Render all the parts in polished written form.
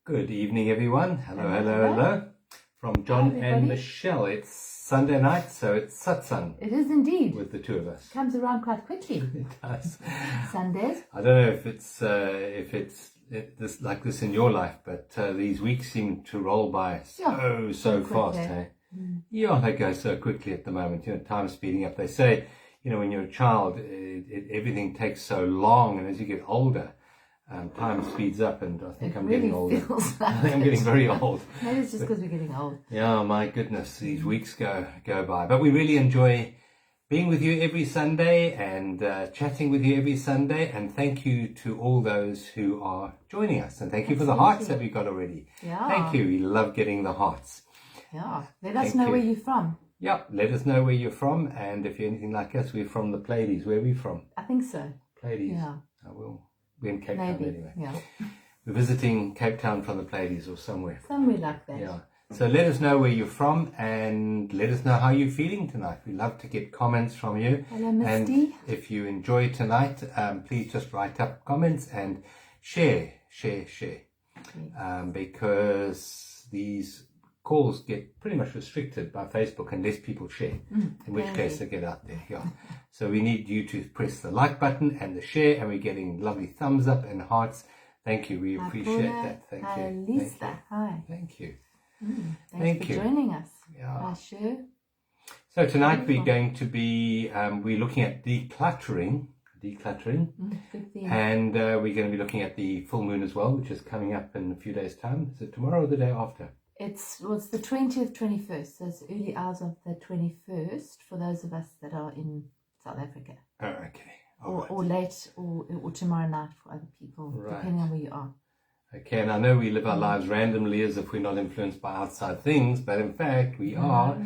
Good evening, everyone. Hello, Hello, hello, hello. hello. From John and everybody. Michelle. It's Sunday night, so it's satsang It is indeed. with the two of us. Comes around quite quickly. It does. Sundays. I don't know if it's this like this in your life, but these weeks seem to roll by so fast. Hey? Yeah, they go so quickly at the moment. Time's speeding up. They say, when you're a child, everything takes so long, and as you get older, time speeds up, and I think I'm really getting older. feels like I think I'm getting very old. Maybe it's just because we're getting old. Yeah, my goodness, these weeks go by. But we really enjoy being with you every Sunday and chatting with you every Sunday. And thank you to all those who are joining us. And thank you for the hearts that we got already. Yeah. Thank you. We love getting the hearts. Yeah. Let us know where you're from. Yep. Let us know where you're from. And if you're anything like us, we're from the Pleiades. Where are we from? I think so. Pleiades. Yeah. We're in Cape Town anyway. Yeah. We're visiting Cape Town from the Pleiades or somewhere. Somewhere like that. Yeah. So let us know where you're from and let us know how you're feeling tonight. We love to get comments from you. Hello, Misty. And if you enjoy tonight, please just write up comments and share. Because these calls get pretty much restricted by Facebook unless people share, in which case they get out there. Yeah. So we need you to press the like button and the share, and we're getting lovely thumbs up and hearts. Thank you. We appreciate that. Thank you. Lisa, hi. Thank you. Thanks for joining us. Yeah. Sure. So tonight we're going to be we're looking at decluttering, Good thing. and we're going to be looking at the full moon as well, which is coming up in a few days' time. Is it tomorrow or the day after? It's the 20th, 21st. So it's early hours of the 21st for those of us that are in South Africa. Oh, okay. Or late or tomorrow night for other people, depending on where you are. Okay, and I know we live our lives randomly as if we're not influenced by outside things, but in fact we are.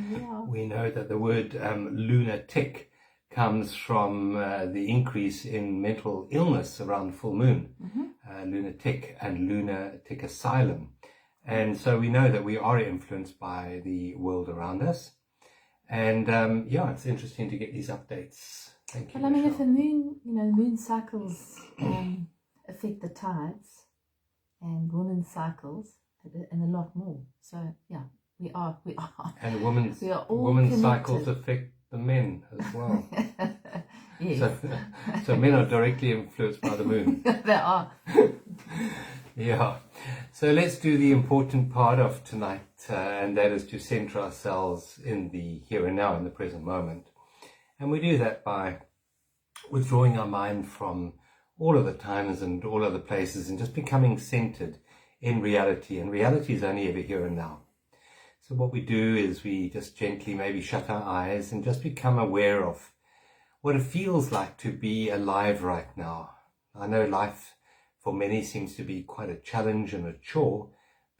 We know that the word lunatic comes from the increase in mental illness around full moon, lunatic and lunatic asylum. And so we know that we are influenced by the world around us. And it's interesting to get these updates. Thank you. Well, I mean, if the moon, moon cycles affect the tides, and women's cycles, and a lot more. So yeah, we are. And women's connected. cycles affect the men as well. Yes. So men are directly influenced by the moon. They are. Yeah. So let's do the important part of tonight, and that is to center ourselves in the here and now, in the present moment. And we do that by withdrawing our mind from all of the times and all of the places and just becoming centered in reality. And reality is only ever here and now. So what we do is we just gently maybe shut our eyes and just become aware of what it feels like to be alive right now. I know life for many seems to be quite a challenge and a chore,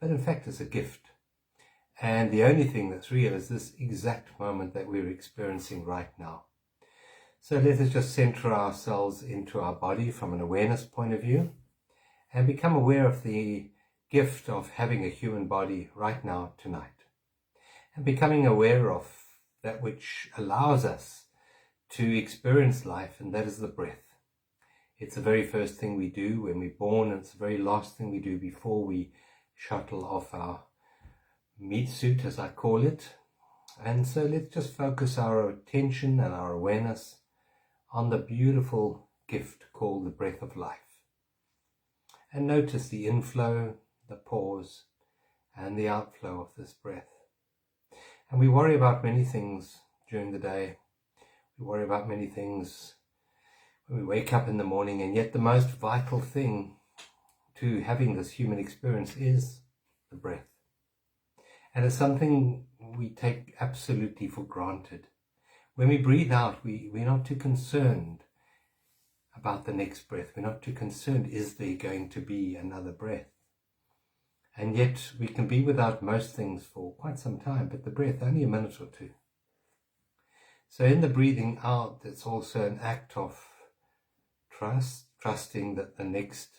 but in fact it's a gift. And the only thing that's real is this exact moment that we're experiencing right now. So let us just center ourselves into our body from an awareness point of view and become aware of the gift of having a human body right now, tonight. And becoming aware of that which allows us to experience life, and that is the breath. It's the very first thing we do when we're born, and it's the very last thing we do before we shuttle off our meat suit, as I call it. And so let's just focus our attention and our awareness on the beautiful gift called the breath of life. And notice the inflow, the pause, and the outflow of this breath. And we worry about many things during the day. We worry about many things when we wake up in the morning, and yet the most vital thing to having this human experience is the breath. And it's something we take absolutely for granted. When we breathe out, we're not too concerned about the next breath. We're not too concerned, is there going to be another breath? And yet we can be without most things for quite some time, but the breath, only a minute or two. So in the breathing out, it's also an act of trusting that the next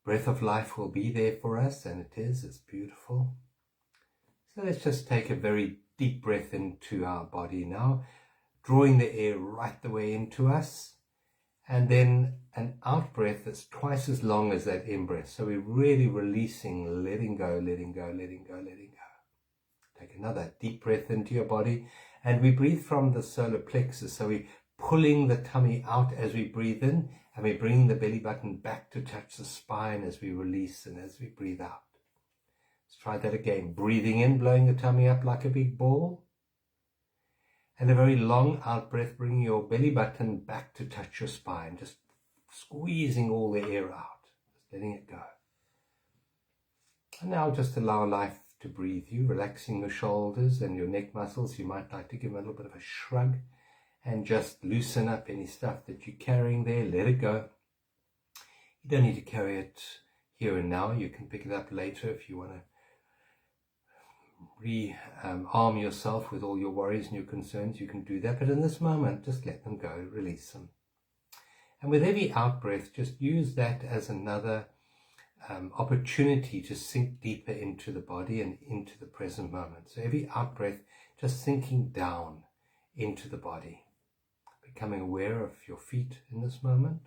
breath of life will be there for us, and it is. It's beautiful. So let's just take a very deep breath into our body now, drawing the air right the way into us, and then an out breath that's twice as long as that in breath. So we're really releasing, letting go, letting go, letting go, letting go. Take another deep breath into your body, and we breathe from the solar plexus. So we're pulling the tummy out as we breathe in, and we bring the belly button back to touch the spine as we release and as we breathe out. Let's try that again. Breathing in, blowing the tummy up like a big ball. And a very long out breath, bringing your belly button back to touch your spine, just squeezing all the air out, just letting it go. And now just allow life to breathe you, relaxing your shoulders and your neck muscles. You might like to give them a little bit of a shrug and just loosen up any stuff that you're carrying there. Let it go. You don't need to carry it here and now. You can pick it up later if you want to arm yourself with all your worries and your concerns. You can do that, but in this moment, just let them go, release them. And with every out breath, just use that as another opportunity to sink deeper into the body and into the present moment. So every out breath, just sinking down into the body, becoming aware of your feet in this moment.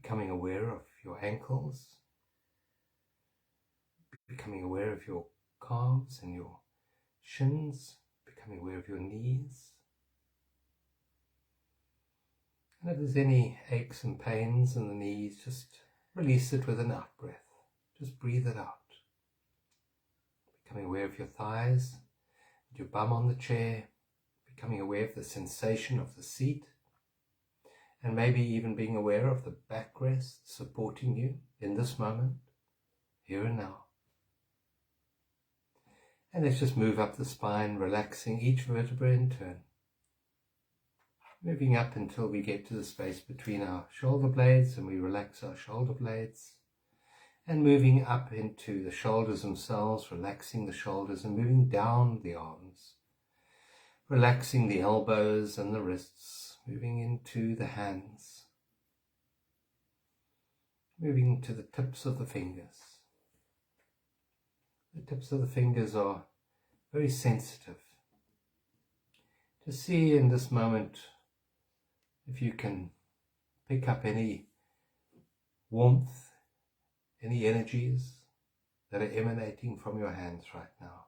Becoming aware of your ankles, becoming aware of your calves and your shins, becoming aware of your knees. And if there's any aches and pains in the knees, just release it with an out breath. Just breathe it out. Becoming aware of your thighs, your bum on the chair, becoming aware of the sensation of the seat, and maybe even being aware of the backrest supporting you in this moment, here and now. And let's just move up the spine, relaxing each vertebra in turn. Moving up until we get to the space between our shoulder blades and we relax our shoulder blades. And moving up into the shoulders themselves, relaxing the shoulders and moving down the arms. Relaxing the elbows and the wrists, moving into the hands. Moving to the tips of the fingers. The tips of the fingers are very sensitive. To see in this moment if you can pick up any warmth, any energies that are emanating from your hands right now.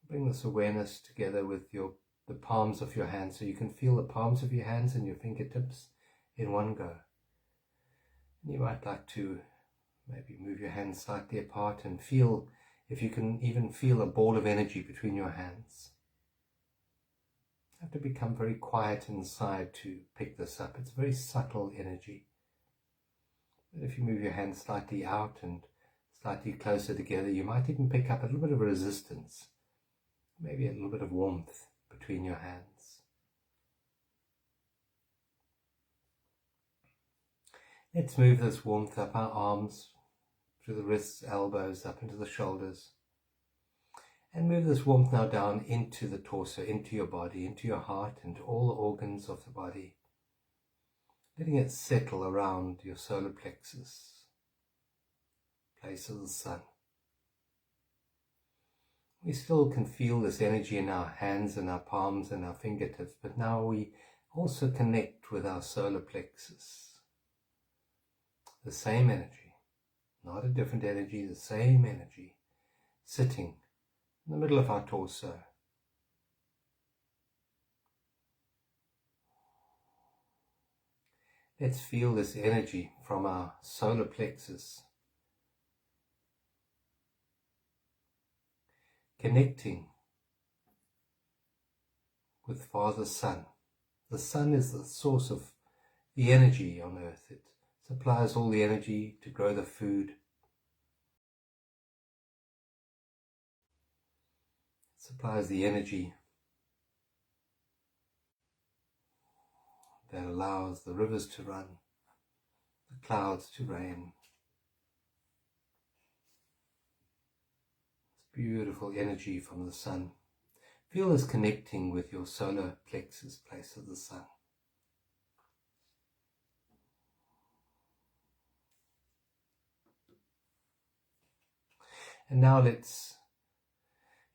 Bring this awareness together with the palms of your hands so you can feel the palms of your hands and your fingertips in one go. And you might like to maybe move your hands slightly apart and feel, if you can even feel a ball of energy between your hands. You have to become very quiet inside to pick this up. It's very subtle energy. But if you move your hands slightly out and slightly closer together, you might even pick up a little bit of resistance, maybe a little bit of warmth between your hands. Let's move this warmth up our arms, through the wrists, elbows, up into the shoulders. And move this warmth now down into the torso, into your body, into your heart, into all the organs of the body. Letting it settle around your solar plexus, place of the sun. We still can feel this energy in our hands and our palms and our fingertips, but now we also connect with our solar plexus. The same energy, not a different energy, the same energy, sitting in the middle of our torso. Let's feel this energy from our solar plexus connecting with Father Sun. The sun is the source of the energy on earth. It supplies all the energy to grow the food. It supplies the energy that allows the rivers to run, the clouds to rain. It's beautiful energy from the sun. Feel this connecting with your solar plexus, place of the sun. And now let's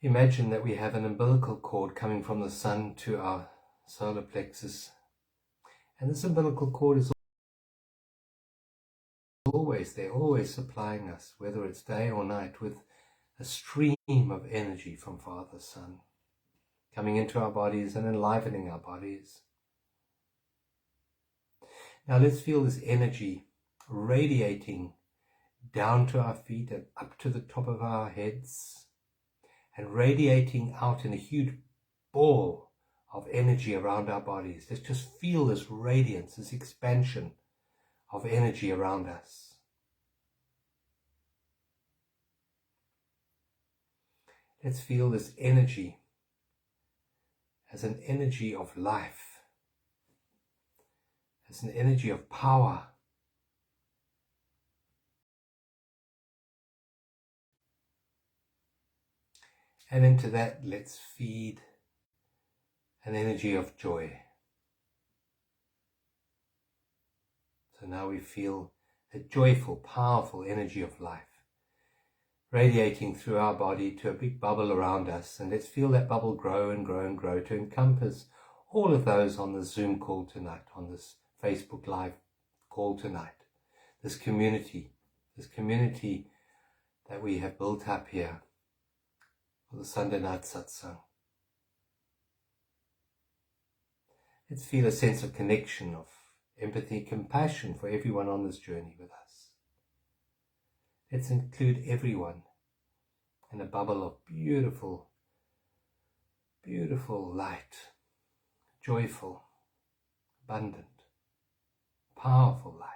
Imagine that we have an umbilical cord coming from the sun to our solar plexus. And this umbilical cord is always there, always supplying us, whether it's day or night, with a stream of energy from Father Sun, coming into our bodies and enlivening our bodies. Now let's feel this energy radiating down to our feet and up to the top of our heads, and radiating out in a huge ball of energy around our bodies. Let's just feel this radiance, this expansion of energy around us. Let's feel this energy as an energy of life, as an energy of power. And into that, let's feed an energy of joy. So now we feel a joyful, powerful energy of life radiating through our body to a big bubble around us. And let's feel that bubble grow and grow and grow to encompass all of those on the Zoom call tonight, on this Facebook Live call tonight. This community that we have built up here for the Sunday night satsang. Let's feel a sense of connection, of empathy, compassion for everyone on this journey with us. Let's include everyone in a bubble of beautiful, beautiful light, joyful, abundant, powerful light.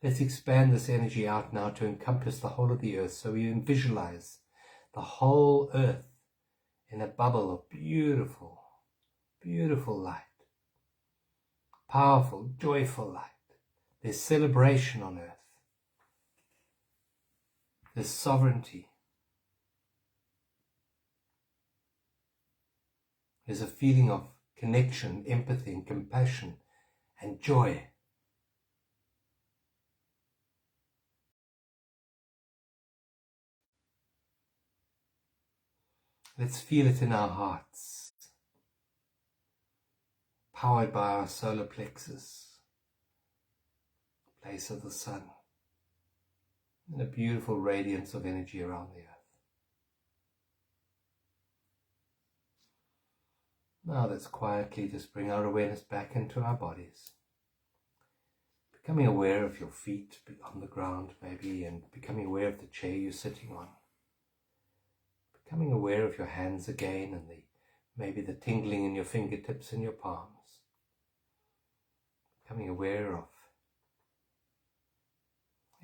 Let's expand this energy out now to encompass the whole of the earth, so we visualize the whole earth in a bubble of beautiful, beautiful light. Powerful, joyful light. There's celebration on earth. There's sovereignty. There's a feeling of connection, empathy, and compassion, and joy. Let's feel it in our hearts, powered by our solar plexus, place of the sun, and a beautiful radiance of energy around the earth. Now let's quietly just bring our awareness back into our bodies, becoming aware of your feet on the ground maybe, and becoming aware of the chair you're sitting on. Becoming aware of your hands again, and maybe the tingling in your fingertips and your palms. Becoming aware of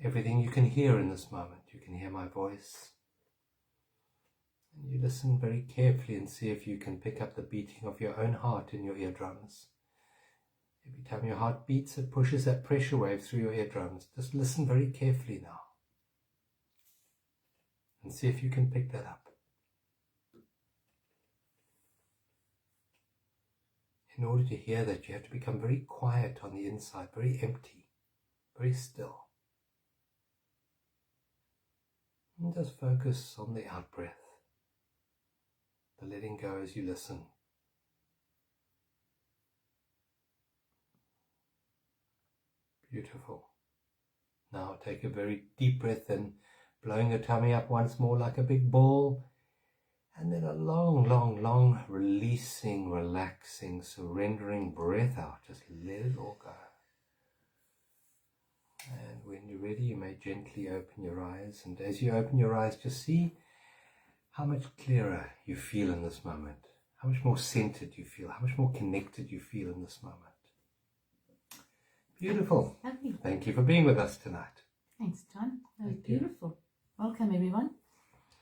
everything you can hear in this moment. You can hear my voice. And you listen very carefully and see if you can pick up the beating of your own heart in your eardrums. Every time your heart beats, it pushes that pressure wave through your eardrums. Just listen very carefully now. And see if you can pick that up. In order to hear that, you have to become very quiet on the inside, very empty, very still. And just focus on the out-breath, the letting go as you listen. Beautiful. Now take a very deep breath in, blowing your tummy up once more like a big ball. And then a long, long, long releasing, relaxing, surrendering breath out. Just let it all go. And when you're ready, you may gently open your eyes. And as you open your eyes, just see how much clearer you feel in this moment. How much more centered you feel. How much more connected you feel in this moment. Beautiful. Lovely. Thank you for being with us tonight. Thanks, John. That was beautiful. Welcome, everyone.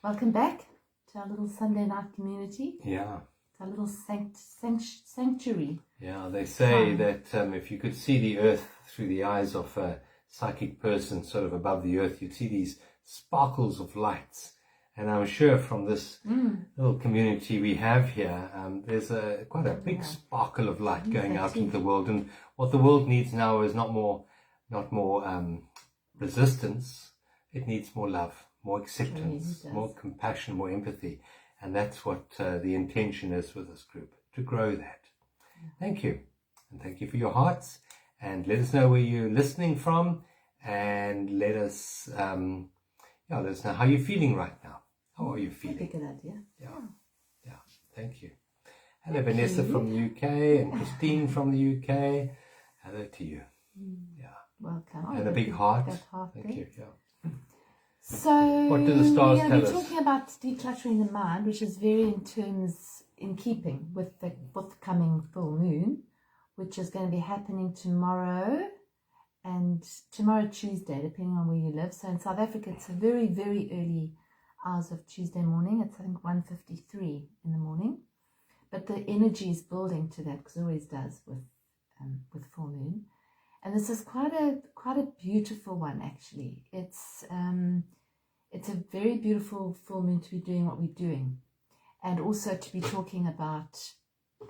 Welcome back to our little Sunday night community. Yeah. It's our little sanctuary. Yeah, they say that if you could see the earth through the eyes of a psychic person sort of above the earth, you'd see these sparkles of lights. And I'm sure from this little community we have here, there's quite a big sparkle of light going out into the world. And what the world needs now is not more not more resistance. It needs more love, more acceptance, It more does. compassion, more empathy. And that's what the intention is with this group, to grow that. Thank you. And thank you for your hearts. And let us know where you're listening from. And let us let us know how you're feeling right now. How are you That'd be a feeling? good idea. Yeah. Thank you. Hello, Vanessa from the UK and Christine from the UK. Hello to you. Yeah. Welcome. Oh, And a got big heart. that heart Thank there. you. Yeah. So What do the stars we're tell going to be us? talking about decluttering the mind, which is very in keeping with the forthcoming full moon, which is going to be happening tomorrow and tomorrow Tuesday, depending on where you live. So in South Africa, it's a very, very early hours of Tuesday morning. It's I think 1:53 in the morning, but the energy is building to that, because it always does with full moon. And this is quite a beautiful one, actually. It's a very beautiful full moon to be doing what we're doing, and also to be talking about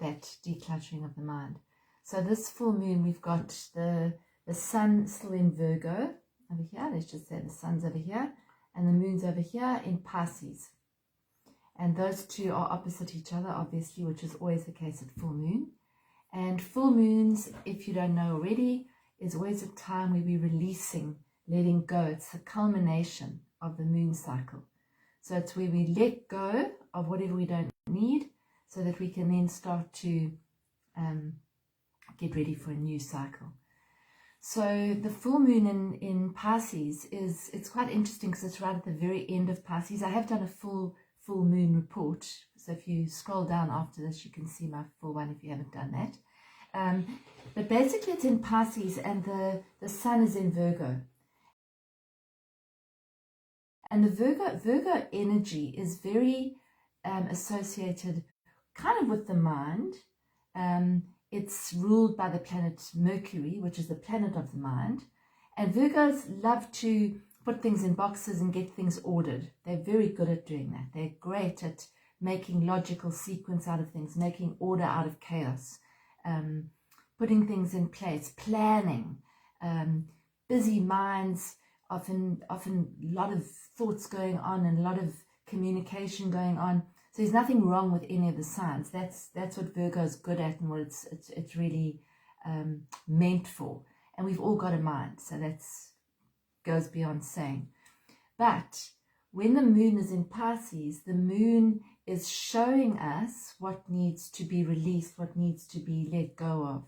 that decluttering of the mind. So this full moon, we've got the sun still in Virgo over here. Let's just say the sun's over here, and the moon's over here in Pisces. And those two are opposite each other, obviously, which is always the case at full moon. And full moons, if you don't know already, is always a time where we're releasing, letting go. It's the culmination of the moon cycle. So it's where we let go of whatever we don't need, so that we can then start to get ready for a new cycle. So the full moon in Pisces it's quite interesting, because it's right at the very end of Pisces. I have done a full moon report, so if you scroll down after this, you can see my full one if you haven't done that. But basically it's in Pisces, and the sun is in Virgo. And the Virgo energy is very associated kind of with the mind. It's ruled by the planet Mercury, which is the planet of the mind. And Virgos love to put things in boxes and get things ordered. They're very good at doing that. They're great at making logical sequence out of things, making order out of chaos, putting things in place, planning, busy minds, often a lot of thoughts going on and a lot of communication going on. So there's nothing wrong with any of the signs. That's what Virgo is good at, and what it's really meant for. And we've all got a mind, so that goes beyond saying. But when the moon is in Pisces, the moon is showing us what needs to be released, what needs to be let go of.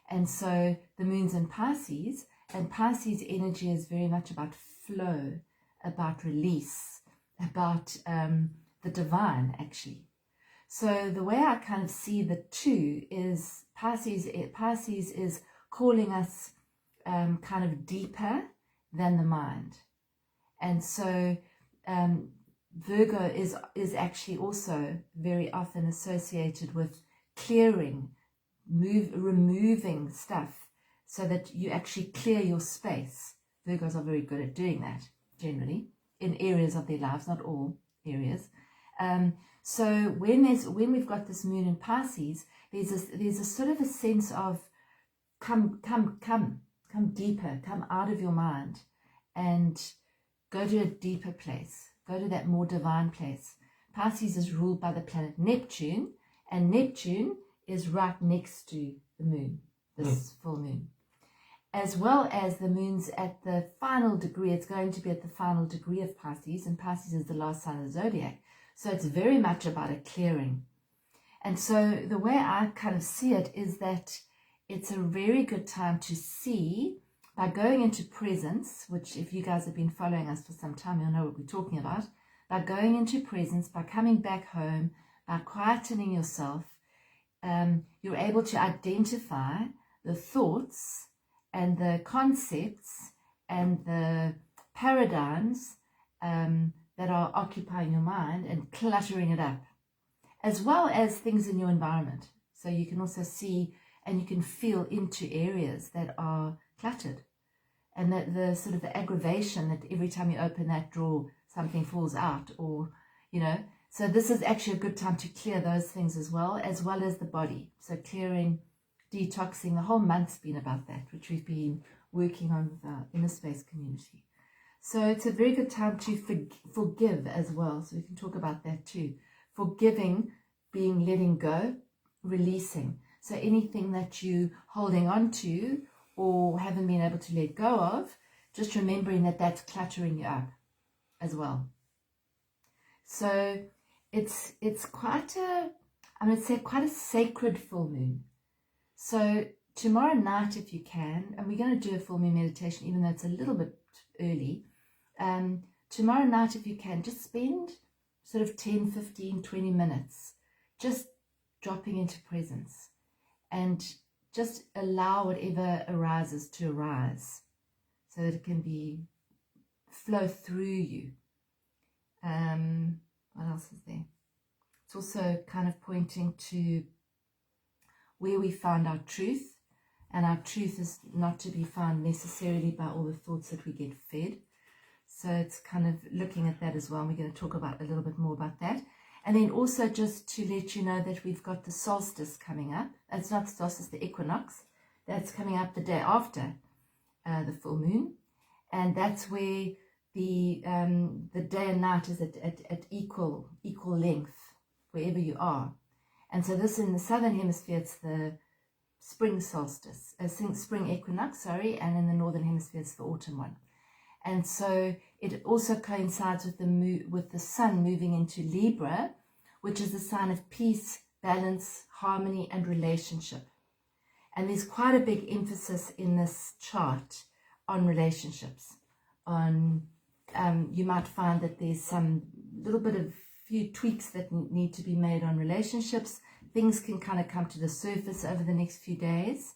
And so the moon's in Pisces, and Pisces energy is very much about flow, about release, about the divine, actually. So the way I kind of see the two is Pisces is calling us kind of deeper than the mind. And so Virgo is actually also very often associated with clearing, removing stuff, so that you actually clear your space. Virgos are very good at doing that, generally, in areas of their lives, not all areas. So when we've got this moon in Pisces, there's a sort of a sense of come deeper, come out of your mind and go to a deeper place, go to that more divine place. Pisces is ruled by the planet Neptune, and Neptune is right next to the moon, this full moon. As well as the moon's at the final degree, it's going to be at the final degree of Pisces, and Pisces is the last sign of the zodiac. So it's very much about a clearing. And so the way I kind of see it is that it's a very good time to see, by going into presence, which if you guys have been following us for some time, you'll know what we're talking about. By going into presence, by coming back home, by quietening yourself, you're able to identify the thoughts and the concepts and the paradigms that are occupying your mind and cluttering it up, as well as things in your environment. So you can also see and you can feel into areas that are cluttered, and that the sort of the aggravation that every time you open that drawer something falls out, or so this is actually a good time to clear those things as well as the body. So clearing, detoxing, the whole month's been about that, which we've been working on with our inner space community. So it's a very good time to forgive as well. So we can talk about that too. Forgiving, being letting go, releasing. So anything that you're holding on to or haven't been able to let go of, just remembering that that's cluttering you up as well. So it's quite a, I would say, quite a sacred full moon. So tomorrow night, if you can, and we're going to do a full moon meditation, even though it's a little bit early. Tomorrow night, if you can, just spend sort of 10, 15, 20 minutes just dropping into presence and just allow whatever arises to arise so that it can flow through you. What else is there? It's also kind of pointing to where we find our truth, and our truth is not to be found necessarily by all the thoughts that we get fed. So it's kind of looking at that as well. And we're going to talk about a little bit more about that. And then also just to let you know that we've got the solstice coming up. It's not the solstice, the equinox. That's coming up the day after the full moon. And that's where the day and night is at equal length, wherever you are. And so this in the southern hemisphere, it's the spring solstice, spring equinox, and in the northern hemisphere, it's the autumn one. And so it also coincides with the sun moving into Libra, which is the sign of peace, balance, harmony, and relationship. And there's quite a big emphasis in this chart on relationships. You might find that there's some little bit of few tweaks that need to be made on relationships. Things can kind of come to the surface over the next few days.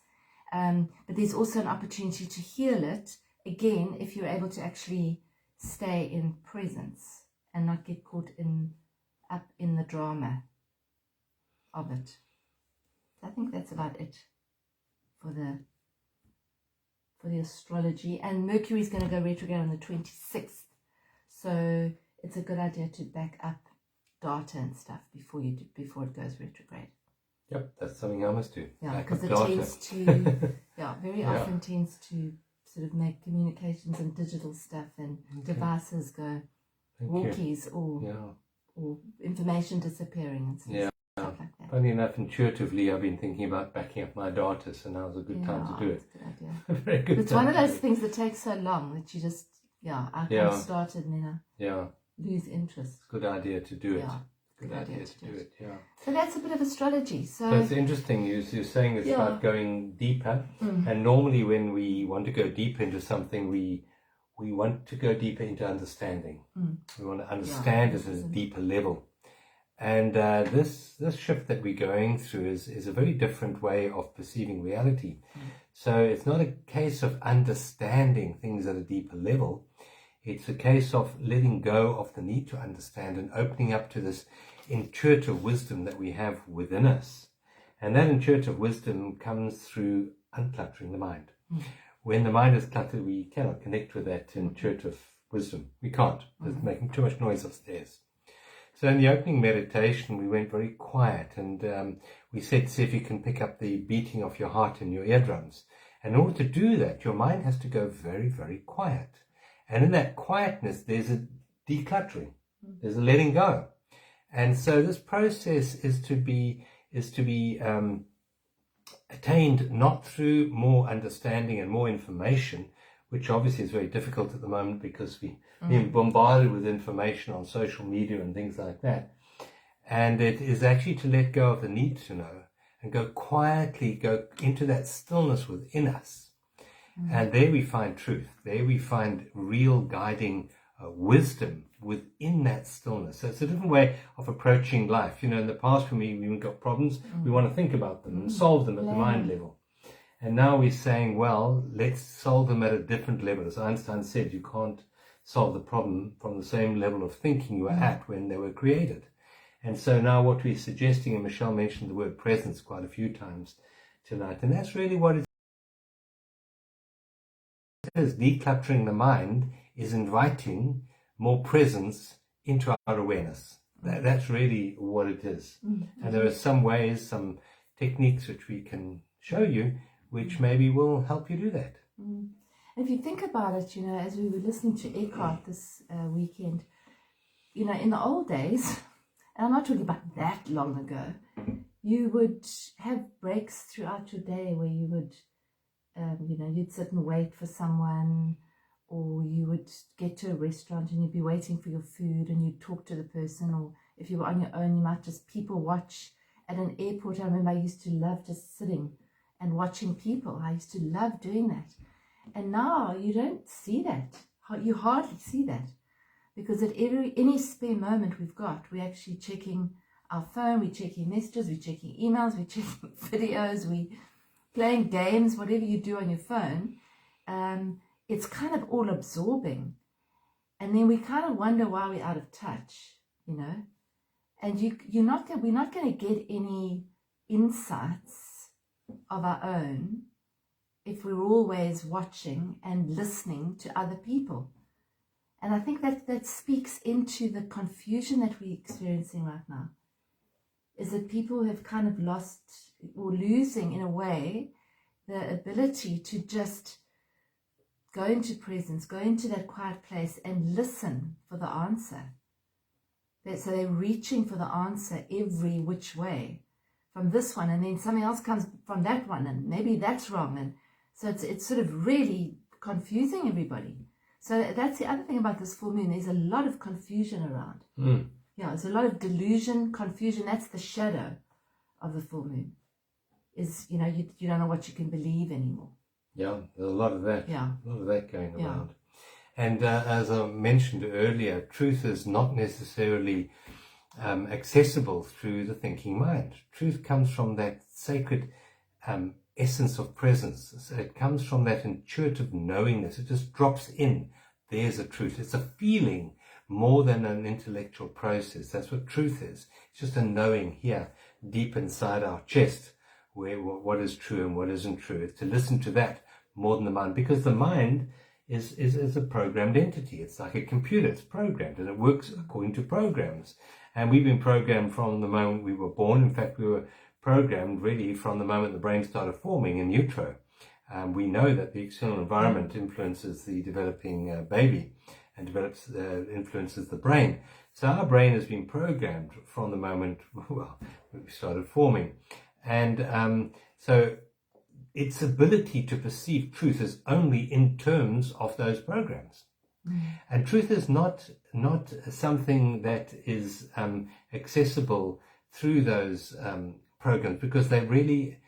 But there's also an opportunity to heal it, again, if you're able to actually stay in presence and not get caught up in the drama of it. So I think that's about it for the astrology. And Mercury is going to go retrograde on the 26th. So it's a good idea to back up data and stuff before it goes retrograde. Yep, that's something I must do. Yeah, because it tends to, often tends to sort of make communications and digital stuff and devices go walkies or information disappearing and stuff like that. Funny enough, intuitively, I've been thinking about backing up my data, so now's a good time to do it. That's a good idea. Very good. It's one of those things that takes so long that you just, I kind of started and then I lose interest. It's a good idea to do it. Yeah. Good idea to do it, So that's a bit of astrology. So it's interesting, you're saying it's about going deeper, and normally when we want to go deeper into something, we want to go deeper into understanding. We want to understand it at a deeper level. And this shift that we're going through is a very different way of perceiving reality. So it's not a case of understanding things at a deeper level. It's a case of letting go of the need to understand and opening up to this intuitive wisdom that we have within us. And that intuitive wisdom comes through uncluttering the mind. When the mind is cluttered, we cannot connect with that intuitive wisdom. We can't. It's making too much noise upstairs. So in the opening meditation, we went very quiet, and we said, see if you can pick up the beating of your heart in your eardrums. And in order to do that, your mind has to go very, very quiet. And in that quietness, there's a decluttering, there's a letting go. And so this process is to be attained not through more understanding and more information, which obviously is very difficult at the moment because we're being bombarded with information on social media and things like that. And it is actually to let go of the need to know and go quietly, go into that stillness within us. And there we find truth. There we find real guiding wisdom within that stillness. So it's a different way of approaching life. You know, in the past when we've got problems, we want to think about them and solve them at the mind level. And now we're saying, well, let's solve them at a different level. As Einstein said, you can't solve the problem from the same level of thinking you were at when they were created. And so now what we're suggesting, and Michelle mentioned the word presence quite a few times tonight, and that's really what it is. Decluttering the mind is inviting more presence into our awareness. That's really what it is. And there are some ways, some techniques which we can show you, which maybe will help you do that. If you think about it, as we were listening to Eckhart this weekend, in the old days, and I'm not talking about that long ago, you would have breaks throughout your day where you would, you'd sit and wait for someone, or you would get to a restaurant and you'd be waiting for your food and you'd talk to the person, or if you were on your own, you might just people watch. At an airport, I remember I used to love just sitting and watching people. I used to love doing that. And now you don't see that. You hardly see that, because at any spare moment we've got, we're actually checking our phone, we're checking messages, we're checking emails, we're checking videos, we're playing games, whatever you do on your phone. It's kind of all absorbing. And then we kind of wonder why we're out of touch, And we're not going to get any insights of our own if we're always watching and listening to other people. And I think that speaks into the confusion that we're experiencing right now, is that people have kind of lost, or losing in a way, the ability to just go into presence, go into that quiet place and listen for the answer. So they're reaching for the answer every which way from this one, and then something else comes from that one, and maybe that's wrong. And so it's sort of really confusing everybody. So that's the other thing about this full moon. There's a lot of confusion around. Yeah, there's a lot of delusion, confusion. That's the shadow of the full moon. Is, you don't know what you can believe anymore. Yeah, there's a lot of that. Yeah. A lot of that going around. And as I mentioned earlier, truth is not necessarily accessible through the thinking mind. Truth comes from that sacred essence of presence. So it comes from that intuitive knowingness. It just drops in. There's a truth. It's a feeling more than an intellectual process. That's what truth is. It's just a knowing here, deep inside our chest, where what is true and what isn't true. It's to listen to that more than the mind, because the mind is a programmed entity. It's like a computer. It's programmed, and it works according to programs. And we've been programmed from the moment we were born. In fact, we were programmed really from the moment the brain started forming in utero. We know that the external environment influences the developing baby and influences the brain. So our brain has been programmed from the moment we started forming. And so its ability to perceive truth is only in terms of those programs. And truth is not something that is accessible through those programs, because they really,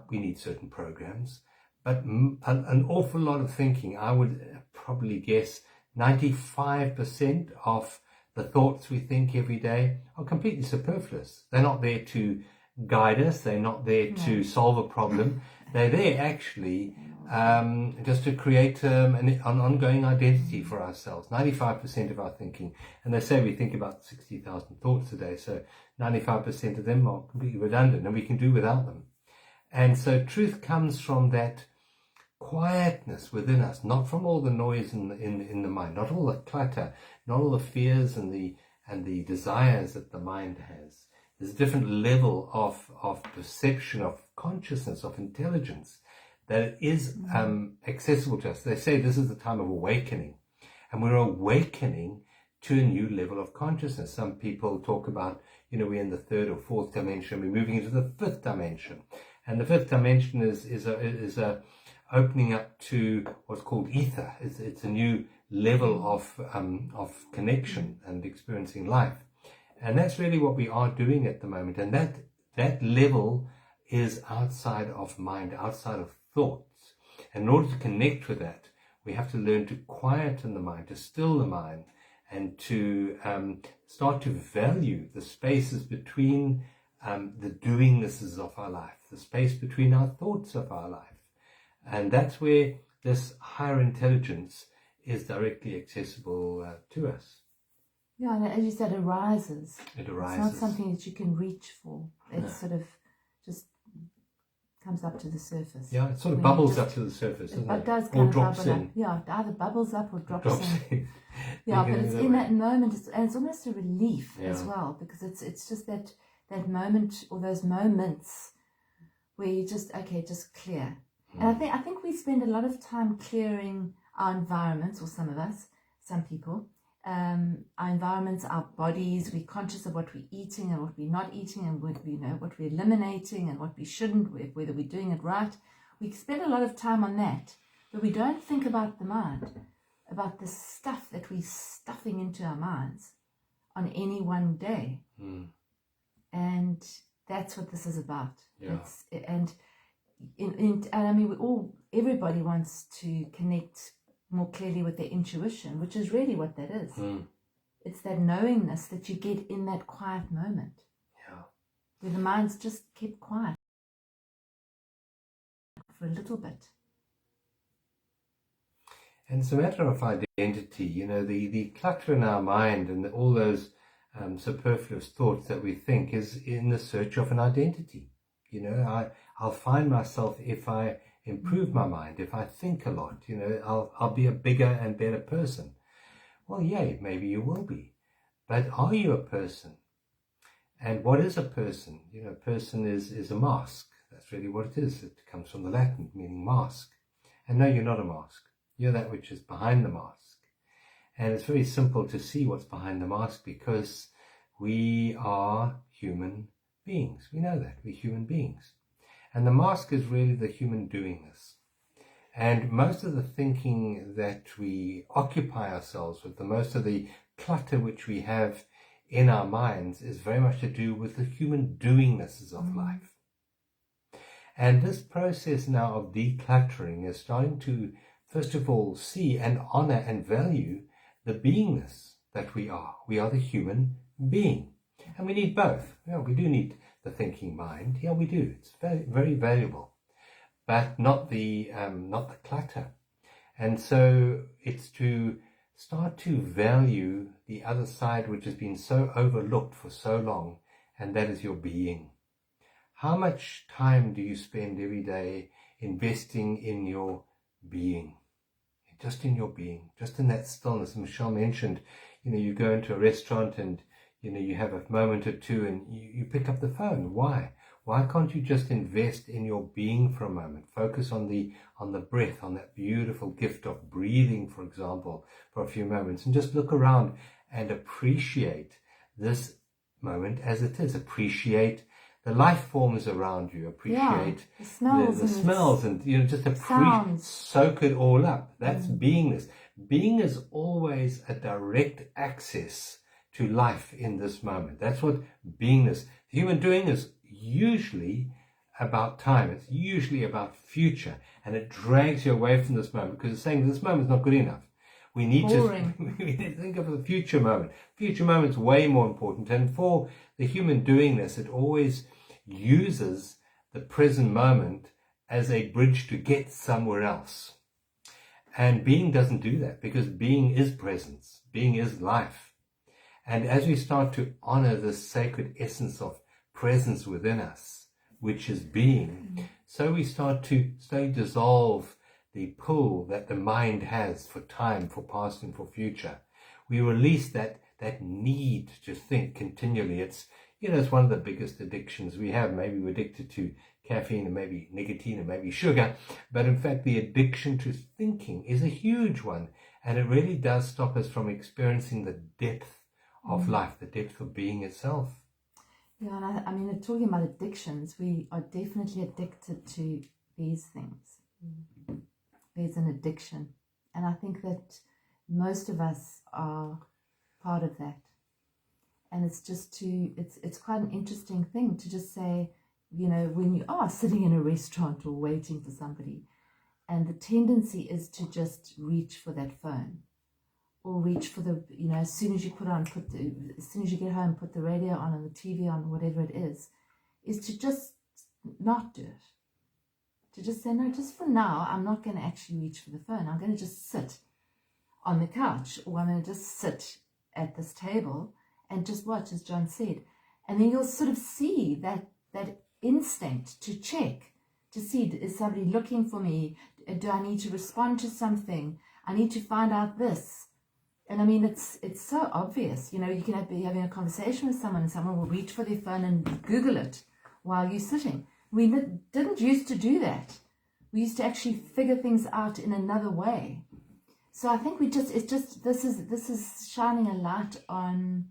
we need certain programs, but an awful lot of thinking. I would probably guess 95% of the thoughts we think every day are completely superfluous. They're not there to guide us. They're not there to solve a problem. They're there actually just to create an ongoing identity for ourselves. 95% of our thinking, and they say we think about 60,000 thoughts a day, so 95% of them are completely redundant, and we can do without them. And so truth comes from that quietness within us, not from all the noise in the mind, not all the clutter, not all the fears and the desires that the mind has. There's a different level of perception, of consciousness, of intelligence that is accessible to us. They say this is the time of awakening, and we're awakening to a new level of consciousness. Some people talk about, we're in the third or fourth dimension. We're moving into the fifth dimension, and the fifth dimension is a opening up to what's called ether. It's a new level of connection and experiencing life. And that's really what we are doing at the moment. And that level is outside of mind, outside of thoughts. And in order to connect with that, we have to learn to quieten the mind, to still the mind, and to start to value the spaces between the doingnesses of our life, the space between our thoughts of our life. And that's where this higher intelligence is directly accessible to us. Yeah, and as you said, it arises. It arises. It's not something that you can reach for. It sort of just comes up to the surface. Yeah, it sort of bubbles up to the surface, doesn't it? It does or drops in. Up. Yeah, it either bubbles up or drops in. Yeah, but it's in that moment, and it's almost a relief as well, because it's just that moment, or those moments where you just clear. And I think we spend a lot of time clearing our environments, or some of us, some people, our environments, our bodies. We're conscious of what we're eating and what we're not eating, and what we're eliminating and what we shouldn't, whether we're doing it right. We spend a lot of time on that, but we don't think about the mind, about the stuff that we're stuffing into our minds on any one day. And that's what this is about. Yeah. And I mean, everybody wants to connect more clearly with their intuition, which is really what that is. It's that knowingness that you get in that quiet moment, where the mind's just kept quiet for a little bit. And it's a matter of identity, the clutter in our mind and all those superfluous thoughts that we think is in the search of an identity. I'll find myself, if I improve my mind, if I think a lot, I'll be a bigger and better person. Well, yay, maybe you will be. But are you a person? And what is a person? A person is a mask. That's really what it is. It comes from the Latin, meaning mask. And no, you're not a mask. You're that which is behind the mask. And it's very simple to see what's behind the mask, because we are human beings. We know that. We're human beings. And the mask is really the human doingness. And most of the thinking that we occupy ourselves with, the most of the clutter which we have in our minds, is very much to do with the human doingnesses of life. And this process now of decluttering is starting to, first of all, see and honor and value the beingness that we are. We are the human being. And we need both. We do need the thinking mind. Yeah, we do. It's very, very valuable, but not the clutter. And so it's to start to value the other side, which has been so overlooked for so long, and that is your being. How much time do you spend every day investing in your being? Just in your being, just in that stillness. Michelle mentioned, you go into a restaurant and you have a moment or two and you pick up the phone. Why? Why can't you just invest in your being for a moment? Focus on the breath, on that beautiful gift of breathing, for example, for a few moments, and just look around and appreciate this moment as it is. Appreciate the life forms around you. Appreciate the smells, the smells, and just soak it all up. That's beingness. Being is always a direct access to life in this moment. That's what beingness. The human doing is usually about time. It's usually about future, and it drags you away from this moment, because it's saying this moment is not good enough. We need to think of the future moment. Future moment's way more important. And for the human doingness, it always uses the present moment as a bridge to get somewhere else. And being doesn't do that, because being is presence. Being is life. And as we start to honor this sacred essence of presence within us, which is being, so we start to slowly dissolve the pull that the mind has for time, for past and for future. We release that need to think continually. It's one of the biggest addictions we have. Maybe we're addicted to caffeine and maybe nicotine and maybe sugar, but in fact the addiction to thinking is a huge one, and it really does stop us from experiencing the depth of life, the depth of being itself. Yeah, and I mean, talking about addictions, we are definitely addicted to these things. There's an addiction, and I think that most of us are part of that. And it's just it's quite an interesting thing to just say, when you are sitting in a restaurant or waiting for somebody, and the tendency is to just reach for that phone, or reach for the, as soon as you as soon as you get home, put the radio on and the TV on, whatever it is to just not do it. To just say, no, just for now, I'm not going to actually reach for the phone. I'm going to just sit on the couch, or I'm going to just sit at this table and just watch, as John said. And then you'll sort of see that instinct to check, to see, is somebody looking for me? Do I need to respond to something? I need to find out this. And I mean, it's so obvious. You can be having a conversation with someone and someone will reach for their phone and Google it while you're sitting. We didn't used to do that. We used to actually figure things out in another way. So I think this is shining a light on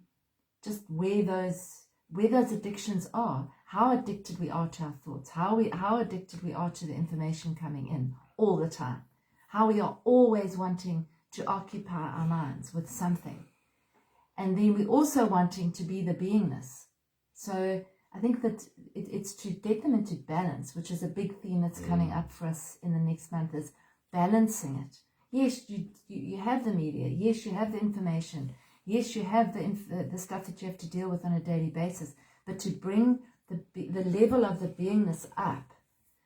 just where those addictions are, how addicted we are to our thoughts, how addicted we are to the information coming in all the time, how we are always wanting to occupy our minds with something. And then we're also wanting to be the beingness. So I think that it's to get them into balance, which is a big theme that's coming up for us in the next month, is balancing it. Yes, you have the media. Yes, you have the information. Yes, you have the stuff that you have to deal with on a daily basis. But to bring the level of the beingness up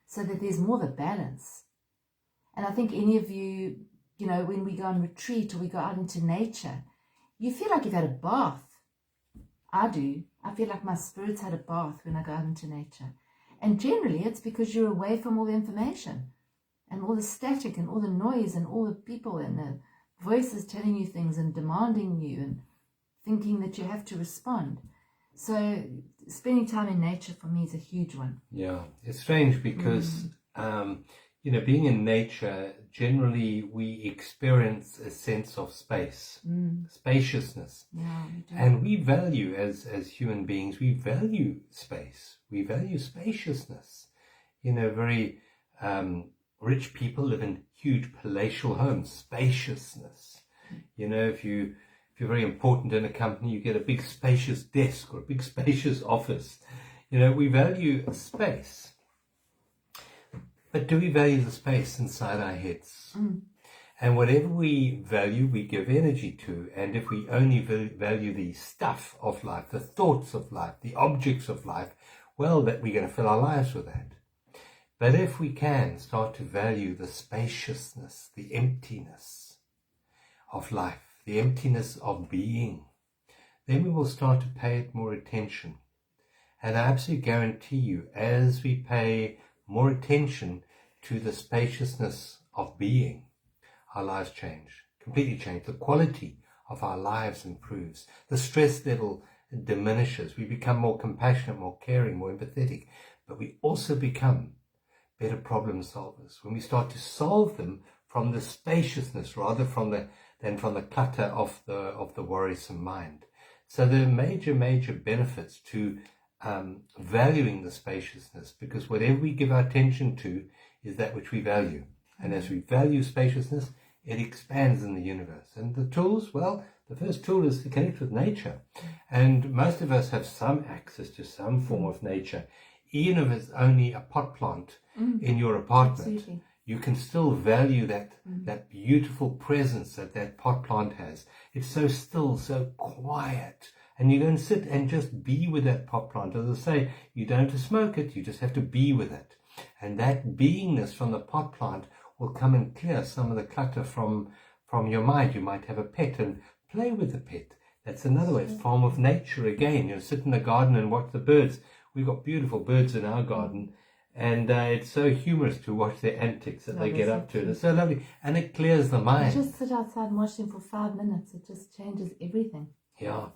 so that there's more of a balance. And I think any of you, when we go on retreat or we go out into nature, you feel like you've had a bath. I do. I feel like my spirit's had a bath when I go out into nature. And generally it's because you're away from all the information and all the static and all the noise and all the people and the voices telling you things and demanding you and thinking that you have to respond. So spending time in nature for me is a huge one. Yeah, it's strange because, being in nature, generally we experience a sense of space, spaciousness. Yeah, we do. And we value, as human beings, we value space. We value spaciousness. Very rich people live in huge palatial homes, spaciousness. If you're very important in a company, you get a big spacious desk or a big spacious office. We value space. But do we value the space inside our heads? And whatever we value, we give energy to. And if we only value the stuff of life, the thoughts of life, the objects of life, well, that we're going to fill our lives with that. But if we can start to value the spaciousness, the emptiness of life, the emptiness of being, then we will start to pay it more attention. And I absolutely guarantee you, as we pay more attention to the spaciousness of being, our lives change, completely change. The quality of our lives improves. The stress level diminishes. We become more compassionate, more caring, more empathetic. But we also become better problem solvers when we start to solve them from the spaciousness rather than from the clutter of the worrisome mind. So there are major benefits to valuing the spaciousness, because whatever we give our attention to is that which we value. And as we value spaciousness, it expands in the universe. And the tools, well, the first tool is to connect with nature. And most of us have some access to some form of nature. Even if it's only a pot plant in your apartment, Absolutely. you can still value that beautiful presence that pot plant has. It's so still, so quiet. And you go and sit and just be with that pot plant. As I say, you don't have to smoke it, you just have to be with it. And that beingness from the pot plant will come and clear some of the clutter from your mind. You might have a pet and play with the pet. That's another way, it's form of nature again. Sit in the garden and watch the birds. We've got beautiful birds in our garden. And it's so humorous to watch their antics that they get up to. It's so lovely. And it clears the mind. You just sit outside and watch them for 5 minutes. It just changes everything. Yeah.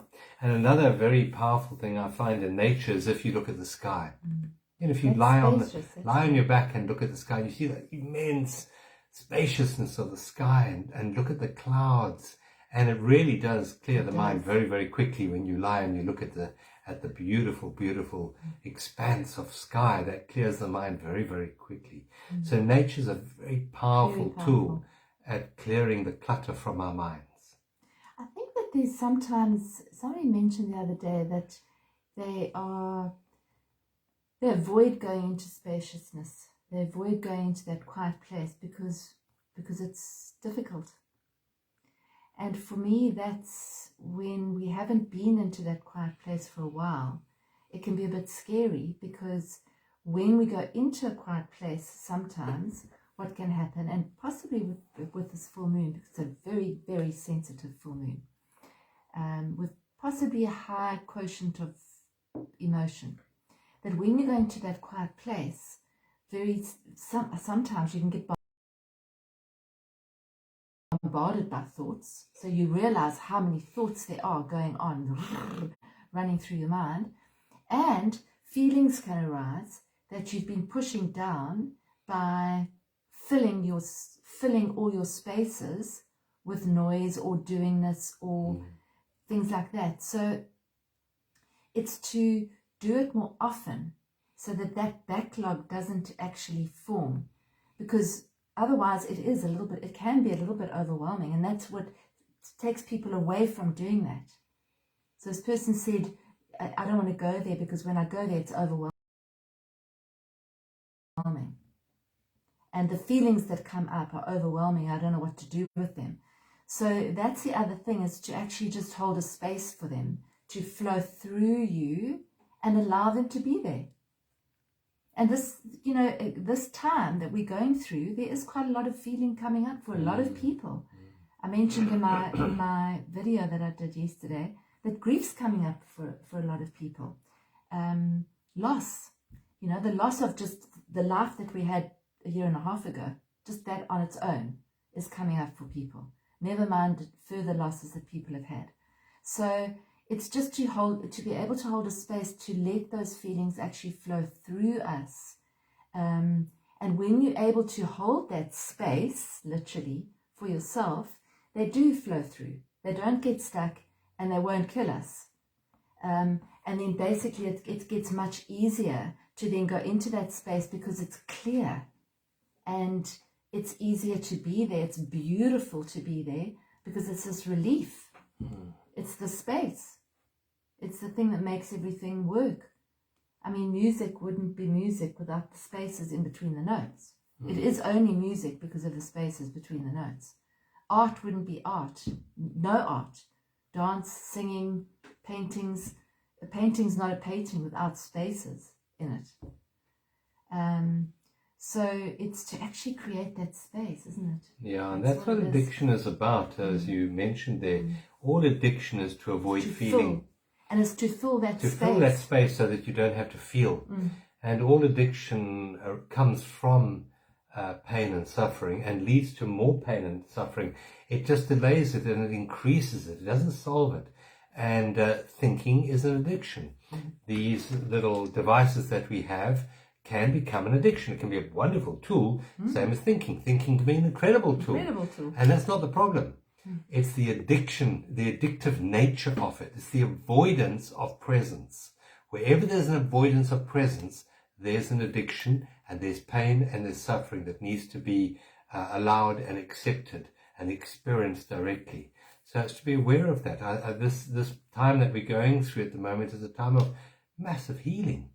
And another very powerful thing I find in nature is if you look at the sky. If you That's lie spacious, on your back and look at the sky, you see that immense spaciousness of the sky and look at the clouds. And it really does clear the mind very, very quickly when you lie and you look at the beautiful expanse of sky. That clears the mind very, very quickly. So nature's a very powerful tool at clearing the clutter from our minds. I think that there's sometimes, somebody mentioned the other day that they avoid going into spaciousness. They avoid going into that quiet place because it's difficult. And for me, that's when we haven't been into that quiet place for a while. It can be a bit scary, because when we go into a quiet place, sometimes what can happen, and possibly with this full moon, because it's a very, very sensitive full moon, with possibly a high quotient of emotion, that when you go into that quiet place, sometimes you can get bombarded by thoughts. So you realize how many thoughts there are going on, running through your mind, and feelings can arise that you've been pushing down by filling all your spaces with noise or doingness or things like that. So it's to do it more often so that that backlog doesn't actually form, because otherwise it can be a little bit overwhelming, and that's what takes people away from doing that. So this person said, I don't want to go there because when I go there, it's overwhelming. And the feelings that come up are overwhelming. I don't know what to do with them. So that's the other thing, is to actually just hold a space for them to flow through you and allow them to be there. And this, this time that we're going through, there is quite a lot of feeling coming up for a lot of people. I mentioned in my video that I did yesterday that grief's coming up for a lot of people. Loss, the loss of just the life that we had a year and a half ago, just that on its own is coming up for people. Never mind further losses that people have had. So it's just to be able to hold a space to let those feelings actually flow through us. And when you're able to hold that space, literally, for yourself, they do flow through. They don't get stuck and they won't kill us. And then basically it gets much easier to then go into that space because it's clear and it's easier to be there. It's beautiful to be there because it's this relief. It's the space. It's the thing that makes everything work. I mean, music wouldn't be music without the spaces in between the notes. It is only music because of the spaces between the notes. Art wouldn't be art. No art. Dance, singing, paintings. A painting's not a painting without spaces in it. So it's to actually create that space, isn't it? Yeah, and that's what addiction is about, as you mentioned there. All addiction is to avoid feeling. And it's to fill that space. To fill that space so that you don't have to feel. And all addiction comes from pain and suffering and leads to more pain and suffering. It just delays it and it increases it. It doesn't solve it. And thinking is an addiction. These little devices that we have can become an addiction. It can be a wonderful tool, same as thinking. Thinking can be an incredible tool. And that's not the problem. It's the addiction, the addictive nature of it. It's the avoidance of presence. Wherever there's an avoidance of presence, there's an addiction, and there's pain and there's suffering that needs to be allowed and accepted and experienced directly. So it's to be aware of that. This time that we're going through at the moment is a time of massive healing.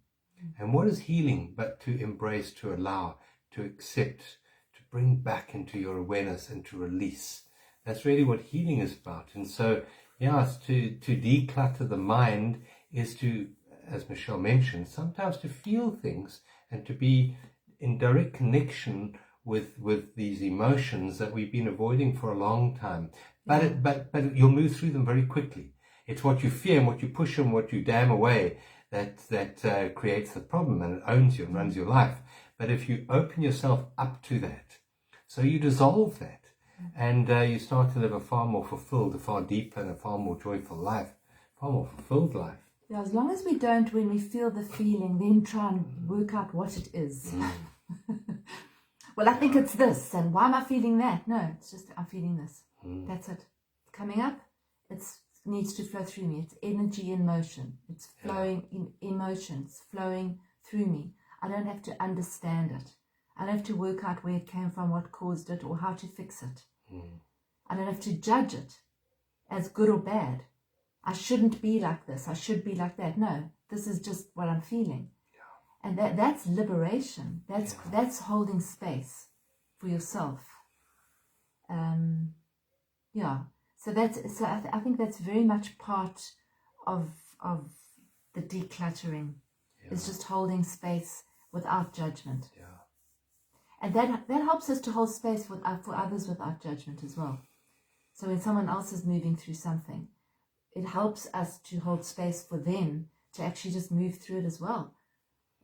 And what is healing but to embrace, to allow, to accept, to bring back into your awareness and to release? That's really what healing is about. And so, yes, to declutter the mind is to, as Michelle mentioned, sometimes to feel things and to be in direct connection with these emotions that we've been avoiding for a long time. But you'll move through them very quickly. It's what you fear and what you push and what you damn away that creates the problem, and it owns you and runs your life. But if you open yourself up to that, so you dissolve that, and you start to live a far more fulfilled, a far deeper and a far more joyful life, far more fulfilled life. Yeah, as long as we don't, when we feel the feeling, then try and work out what it is. Well, I think it's this, and why am I feeling that? No, it's just I'm feeling this. That's it. Coming up, it needs to flow through me. It's energy in motion. It's flowing in emotions, flowing through me. I don't have to understand it. I don't have to work out where it came from, what caused it, or how to fix it. I don't have to judge it as good or bad. I shouldn't be like this. I should be like that. No, this is just what I'm feeling. And that's liberation. That's holding space for yourself. So I think that's very much part of the decluttering. It's just holding space without judgment. And that helps us to hold space for others without judgment as well. So when someone else is moving through something, it helps us to hold space for them to actually just move through it as well.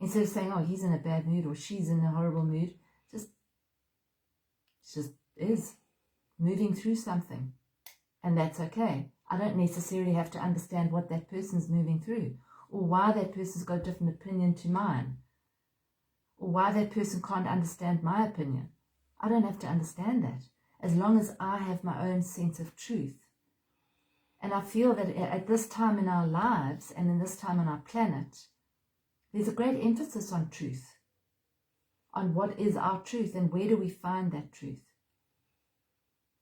Instead of saying, oh, he's in a bad mood or she's in a horrible mood, just is moving through something. And that's okay. I don't necessarily have to understand what that person's moving through, or why that person's got a different opinion to mine, or why that person can't understand my opinion. I don't have to understand that, as long as I have my own sense of truth. And I feel that at this time in our lives and in this time on our planet, there's a great emphasis on truth, on what is our truth and where do we find that truth.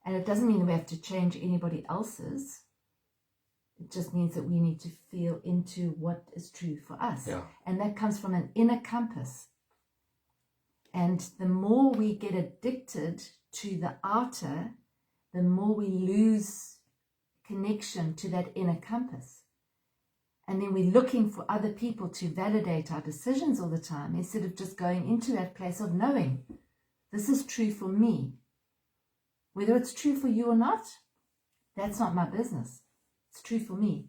And it doesn't mean we have to change anybody else's. It just means that we need to feel into what is true for us. Yeah. And that comes from an inner compass. And the more we get addicted to the outer, the more we lose connection to that inner compass. And then we're looking for other people to validate our decisions all the time, instead of just going into that place of knowing, this is true for me. Whether it's true for you or not, that's not my business. It's true for me,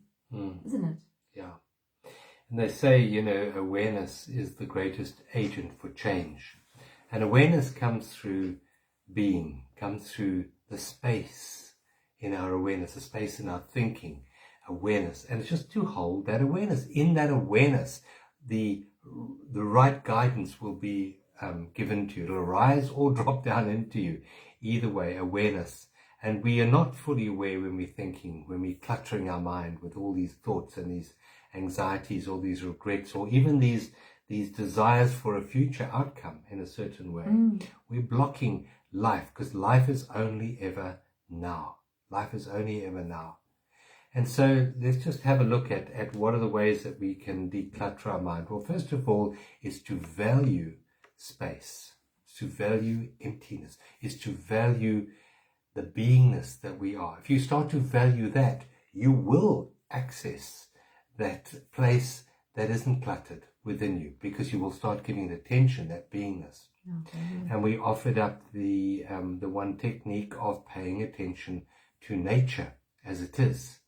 isn't it? Yeah. And they say, awareness is the greatest agent for change. And awareness comes through being, comes through the space in our awareness, the space in our thinking, awareness. And it's just to hold that awareness. In that awareness, the right guidance will be given to you. It'll arise or drop down into you. Either way, awareness. And we are not fully aware when we're thinking, when we're cluttering our mind with all these thoughts and these anxieties, or these regrets, or even these desires for a future outcome in a certain way. We're blocking life, because life is only ever now. Life is only ever now. And so let's just have a look at what are the ways that we can declutter our mind. Well, first of all, is to value space, to value emptiness, is to value the beingness that we are. If you start to value that, you will access that place that isn't cluttered within you, because you will start giving it attention, that beingness. Okay. And we offered up the one technique of paying attention to nature as it is.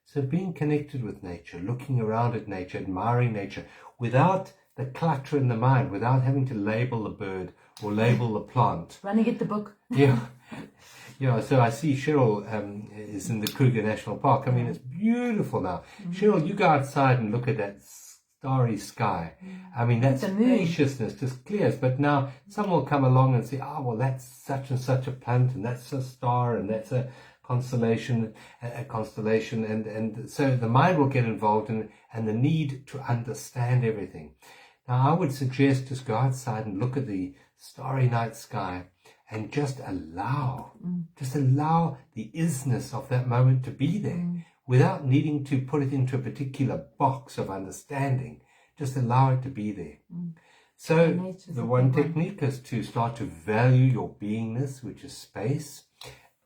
So being connected with nature, looking around at nature, admiring nature, without the clutter in the mind, without having to label the bird or label the plant. Run and get the book. Yeah. Yeah, so I see Cheryl is in the Kruger National Park. I mean, it's beautiful now. Cheryl, you go outside and look at that starry sky. I mean, that spaciousness just clears. But now someone will come along and say, well, that's such and such a planet, and that's a star, and that's a constellation, and so the mind will get involved in, and the need to understand everything. Now, I would suggest just go outside and look at the starry night sky, and just allow the isness of that moment to be there, without needing to put it into a particular box of understanding. Just allow it to be there. So the one technique is to start to value your beingness, which is space,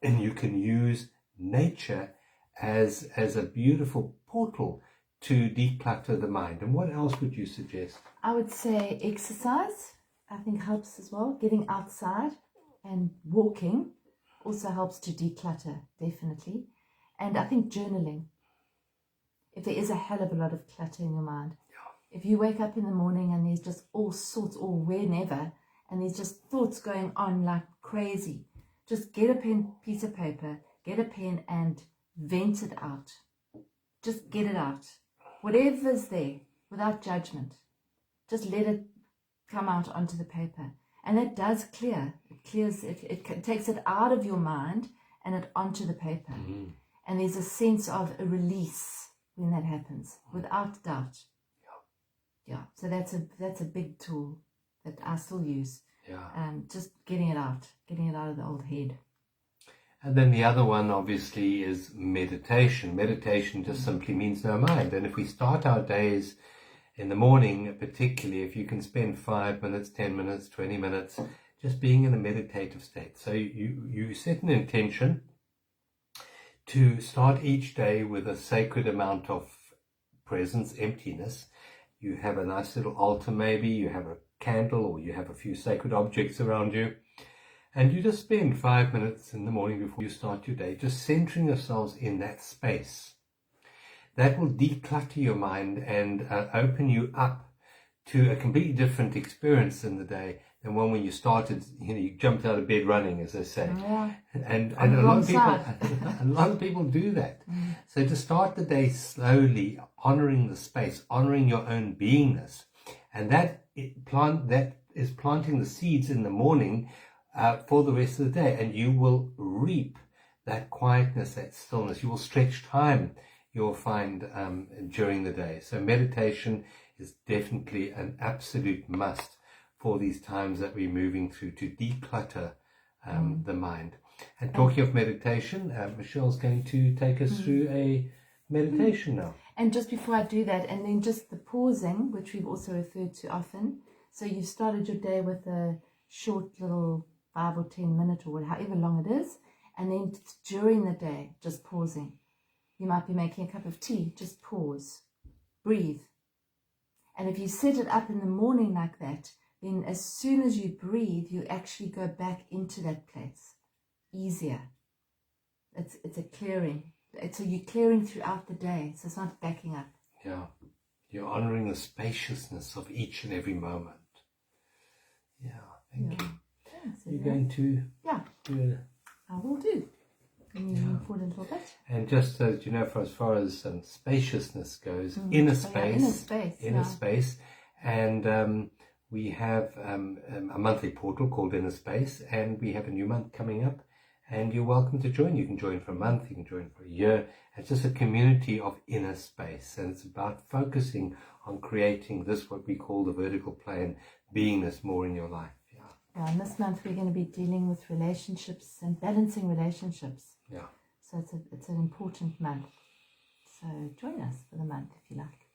and you can use nature as a beautiful portal to declutter the mind. And what else would you suggest? I would say exercise, I think, helps as well. Getting outside and walking also helps to declutter, definitely. And I think journaling. If there is a hell of a lot of clutter in your mind, if you wake up in the morning and there's just all sorts, or whenever, and there's just thoughts going on like crazy, just get a piece of paper, get a pen, and vent it out. Just get it out. Whatever's there, without judgment. Just let it come out onto the paper. And that does clear. It clears it. It takes it out of your mind and it onto the paper. And there's a sense of a release when that happens, without doubt. Yeah. So that's a big tool that I still use. Yeah. Just getting it out of the old head. And then the other one, obviously, is meditation. Meditation just simply means no mind. And if we start our days in the morning, particularly, if you can spend 5 minutes, 10 minutes, 20 minutes, just being in a meditative state. So you set an intention to start each day with a sacred amount of presence, emptiness. You have a nice little altar, maybe, you have a candle, or you have a few sacred objects around you. And you just spend 5 minutes in the morning before you start your day, just centering yourselves in that space. That will declutter your mind and open you up to a completely different experience in the day than one when you started, you jumped out of bed running, as they say. Yeah. And a lot of people do that. So to start the day slowly, honoring the space, honoring your own beingness, and that is planting the seeds in the morning for the rest of the day, and you will reap that quietness, that stillness. You will stretch time, you'll find, during the day. So meditation is definitely an absolute must for these times that we're moving through, to declutter the mind. And talking of meditation, Michelle's going to take us through a meditation now. And just before I do that, and then just the pausing, which we've also referred to often. So you've started your day with a short little 5 or 10 minute or however long it is, and then during the day, just pausing. You might be making a cup of tea, just pause, breathe. And if you set it up in the morning like that, then as soon as you breathe, you actually go back into that place. Easier. It's a clearing. So you're clearing throughout the day, so it's not backing up. Yeah. You're honoring the spaciousness of each and every moment. Yeah, thank you. Thanks, You're going to do it. I will do. And you lean forward a little bit. And just so that you know, for as far as spaciousness goes, inner space. Inner space. And we have a monthly portal called Inner Space, and we have a new month coming up. And you're welcome to join. You can join for a month, you can join for a year. It's just a community of inner space, and it's about focusing on creating this, what we call the vertical plane, beingness more in your life. Yeah, and this month we're going to be dealing with relationships and balancing relationships. Yeah. So it's an important month. So join us for the month if you like.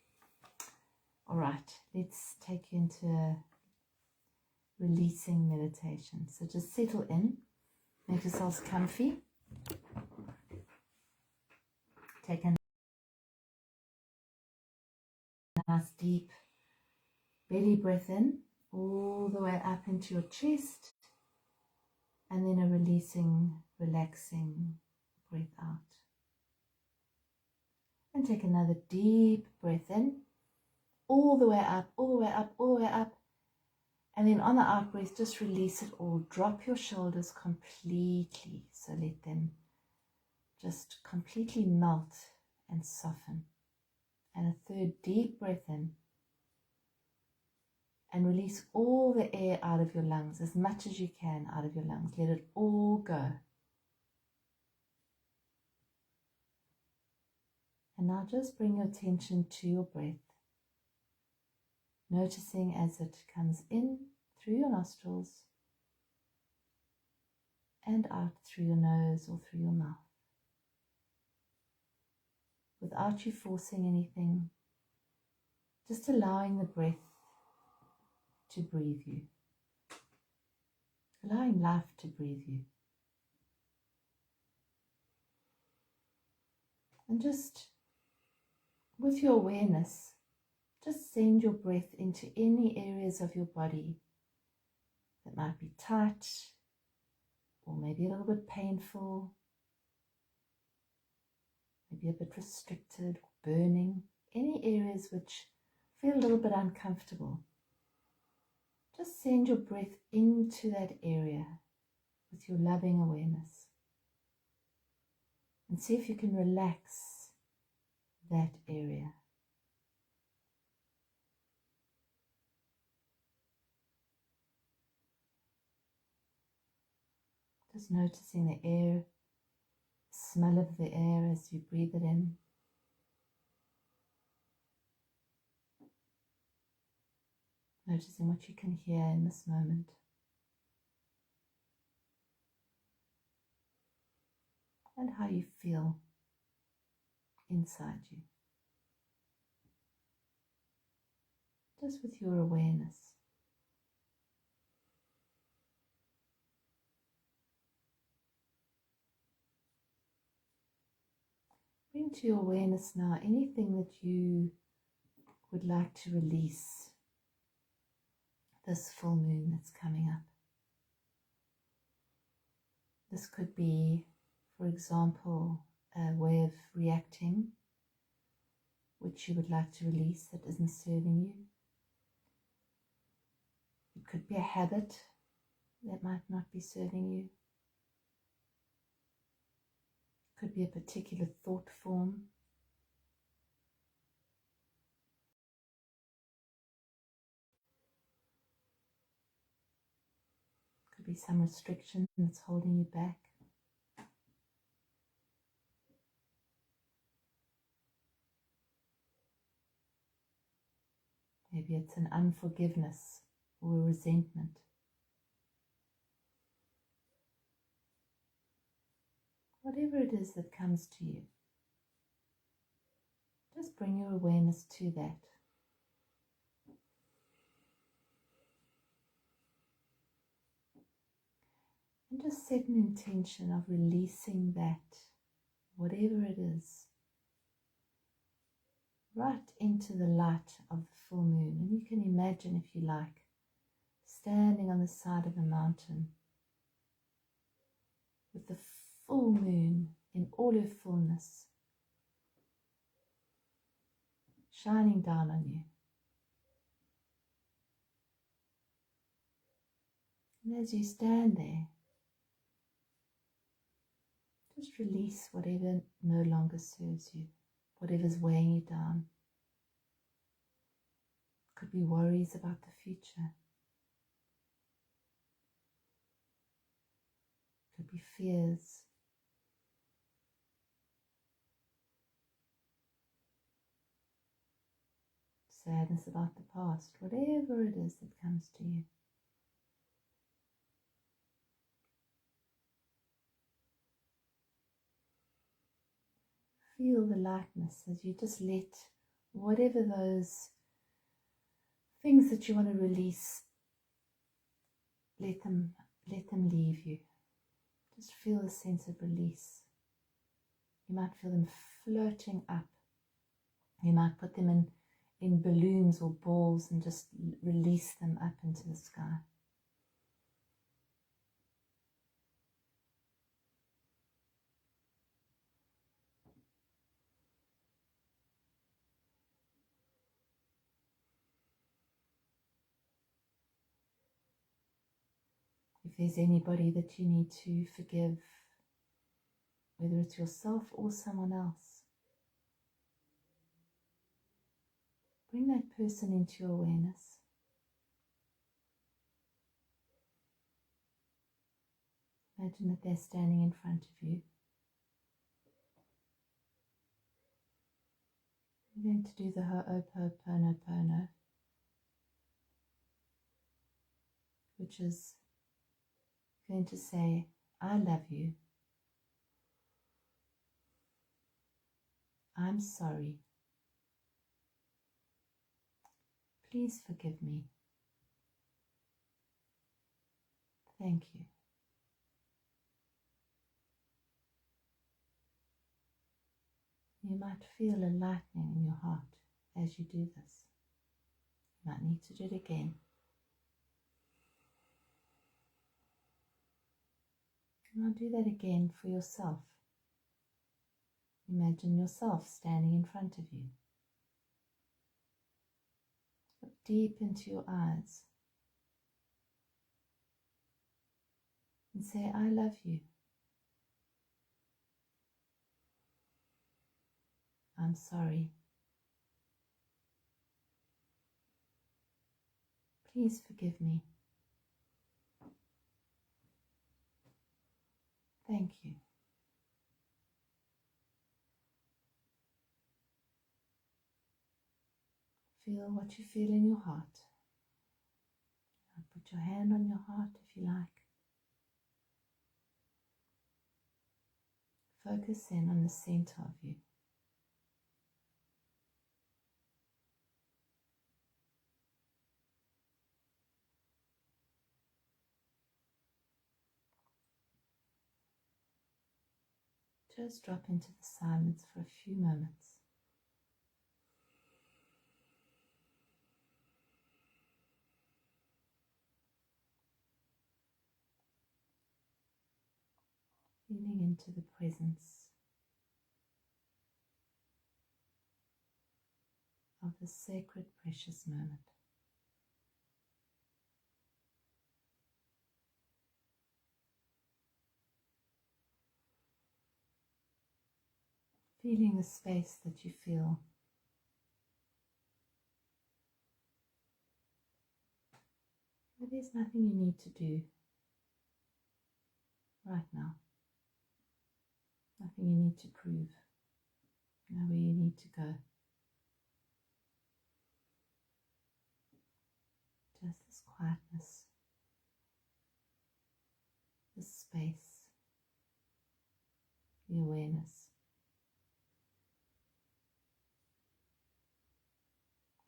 All right, let's take you into a releasing meditation. So just settle in. Make yourselves comfy. Take a nice deep belly breath in, all the way up into your chest, and then a releasing, relaxing breath out. And take another deep breath in, all the way up, all the way up, all the way up. And then on the out breath, just release it all. Drop your shoulders completely. So let them just completely melt and soften. And a third deep breath in. And release all the air out of your lungs, as much as you can out of your lungs. Let it all go. And now just bring your attention to your breath. Noticing as it comes in through your nostrils and out through your nose or through your mouth. Without you forcing anything, just allowing the breath to breathe you. Allowing life to breathe you. And just with your awareness, just send your breath into any areas of your body that might be tight or maybe a little bit painful, maybe a bit restricted or burning, any areas which feel a little bit uncomfortable. Just send your breath into that area with your loving awareness and see if you can relax that area. Just noticing the air, smell of the air as you breathe it in. Noticing what you can hear in this moment. And how you feel inside you. Just with your awareness. Bring to your awareness now anything that you would like to release this full moon that's coming up. This could be, for example, a way of reacting which you would like to release that isn't serving you. It could be a habit that might not be serving you. It could be a particular thought form. Could be some restriction that's holding you back. Maybe it's an unforgiveness or a resentment. Whatever it is that comes to you, just bring your awareness to that. And just set an intention of releasing that, whatever it is, right into the light of the full moon. And you can imagine, if you like, standing on the side of a mountain with the full moon in all her fullness shining down on you. And as you stand there, just release whatever no longer serves you, whatever's weighing you down. Could be worries about the future. Could be fears. Sadness about the past, whatever it is that comes to you. Feel the lightness as you just let whatever those things that you want to release, let them leave you. Just feel a sense of release. You might feel them floating up. You might put them in balloons or balls and just release them up into the sky. If there's anybody that you need to forgive, whether it's yourself or someone else, bring that person into your awareness. Imagine that they're standing in front of you. You're going to do the Ho'oponopono, which is going to say, I love you. I'm sorry. Please forgive me. Thank you. You might feel a lightening in your heart as you do this. You might need to do it again. Now do that again for yourself. Imagine yourself standing in front of you. Look deep into your eyes and say, I love you. I'm sorry. Please forgive me. Thank you. Feel what you feel in your heart. Now put your hand on your heart if you like. Focus in on the center of you. Just drop into the silence for a few moments. Feeling into the presence of the sacred, precious moment. Feeling the space that you feel. But there's nothing you need to do. right now. Nothing you need to prove. Nowhere you need to go. Just this quietness, this space, the awareness,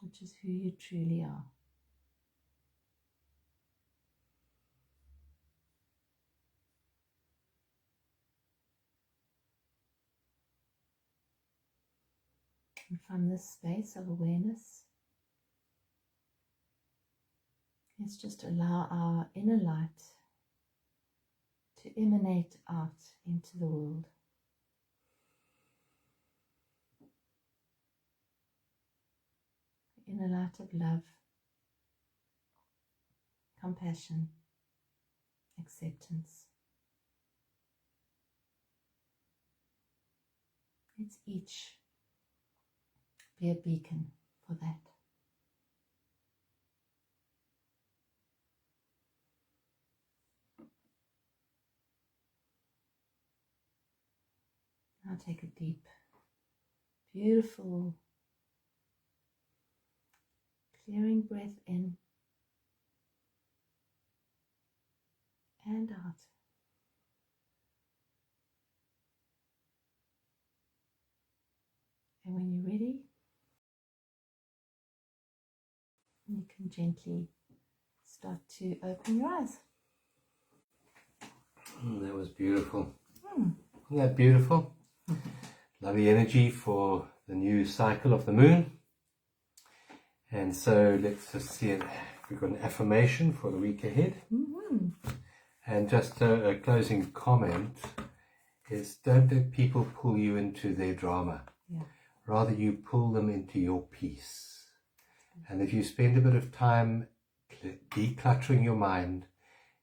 which is who you truly are. And from this space of awareness, let's just allow our inner light to emanate out into the world. The inner light of love, compassion, acceptance. Let's each be a beacon for that. Now take a deep, beautiful, clearing breath in and out. And when you're ready, you can gently start to open your eyes. That was beautiful. Isn't that beautiful? Lovely energy for the new cycle of the moon. And so let's just see it. We've got an affirmation for the week ahead. And just a closing comment is, don't let people pull you into their drama. Yeah. Rather, you pull them into your peace. And if you spend a bit of time decluttering your mind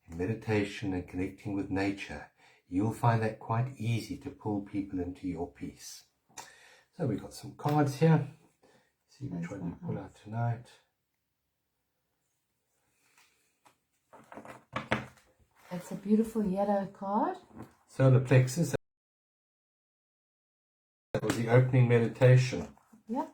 in meditation and connecting with nature, you'll find that quite easy to pull people into your peace. So we've got some cards here. See which one you pull out tonight. It's a beautiful yellow card. Solar plexus. That was the opening meditation. Yep.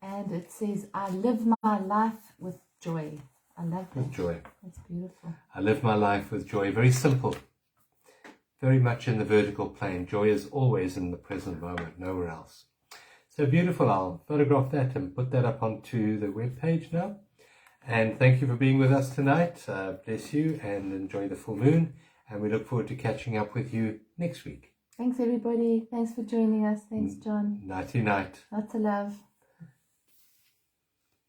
And it says, I live my life with joy. I love that. With joy. That's beautiful. I live my life with joy. Very simple. Very much in the vertical plane. Joy is always in the present moment, nowhere else. So beautiful. I'll photograph that and put that up onto the web page now. And thank you for being with us tonight. Bless you and enjoy the full moon. And we look forward to catching up with you next week. Thanks, everybody. Thanks for joining us. Thanks, John. Nighty night. Lots of love.